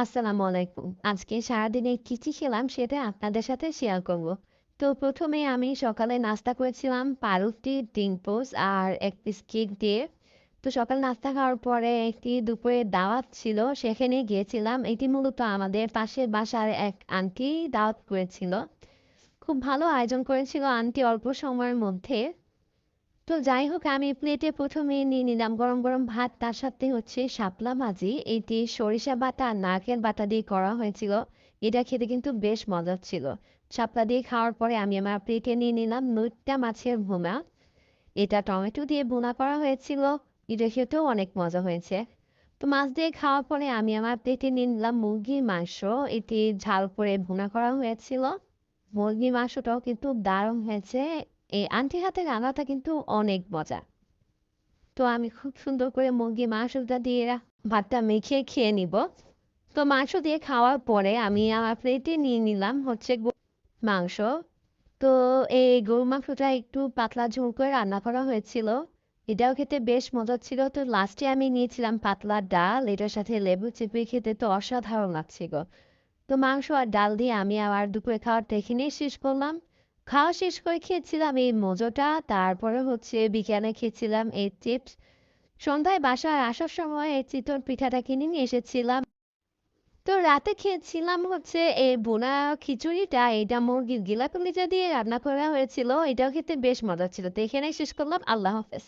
আসসালামু আলাইকুম। আজকে সারাদিনে কি, কি খেলাম সেটা আপনাদের সাথে শেয়ার করব। তো ১ম এ আমি সকালে নাস্তা করেছিলাম পাউরুটি, ডিম পোস্ট আর ১ পিস কেক দিয়ে। তো সকালে নাস্তা খাওয়ার পরে একটি দুপুরের দাওয়াত ছিল, সেখানে গিয়েছিলাম। এটি মূলত আমাদের পাশের বাসার এক আন্টি দাওয়াত করেছিল। খুব ভালো আয়োজন করেছিল আন্টি অল্প সময়ের মধ্যে। তো যাই হোক আমি প্লেটে ১ম এ নিয়ে নিলাম গরম, গরম ভাত। তার সাথে হচ্ছে শাপলা ভাজি। এটি সরিষা বাটা আর নারকেল বাটা দিয়ে করা হয়েছিল। এটা খেতে কিন্তু বেশ মজার ছিল। শাপলা দিয়ে খাওয়ার পরে আমি আমার প্লেটে নিয়ে নিলাম লইট্টা মাছের ভুনা। এটা টমেটো দিয়ে ভুনা করা হয়েছিল। এটা খেতেও অনেক মজা হয়েছে। তো মাছ দিয়ে খাওয়ার পরে আমি আমার প্লেটে নিয়ে নিলাম মুরগির মাংস। এটি ঝাল করে ভুনা করা হয়েছিল। মুরগির মাংসটাও কিন্তু দারুণ হয়েছে। এই আন্টির হাতের রান্নাটা কিন্তু অনেক মজা। তো আমি খুব সুন্দর করে মুরগির মাংসটা দিয়ে ভাতটা মেখে খেয়ে নিব। তো মাংস দিয়ে খাওয়ার পরে আমি আমার প্লেটে নিয়ে নিলাম হচ্ছে মাংস। তো এই গরুর মাংসটা একটু পাতলা ঝোল করে রান্না করা হয়েছিল। এটাও খেতে বেশ মজা ছিল। তো লাস্টে আমি নিয়েছিলাম পাতলা ডাল। এটার সাথে লেবু চিপে খেতে তো অসাধারণ লাগছিল। তো মাংস আর ডাল দিয়ে আমি আমার দুপুরে খাওয়াটা এখানেই শেষ করলাম। খাওয়া শেষ করে খেয়েছিলাম এই মোজোটা, তারপরে হচ্ছে বিকেলে খেয়েছিলাম এই চিপস। সন্ধ্যায় বাসায় আসার সময় এই চিতল পিঠাটা কিনে নিয়ে এসেছিলাম। তো রাতে খেয়েছিলাম হচ্ছে এই ভুনা খিচুড়িটা, এটা মুরগির গিলা কলিজা দিয়ে রান্না করা হয়েছিল। এটাও খেতে বেশ মজা ছিল। তো এখানেই শেষ করলাম। আল্লাহ হাফেজ।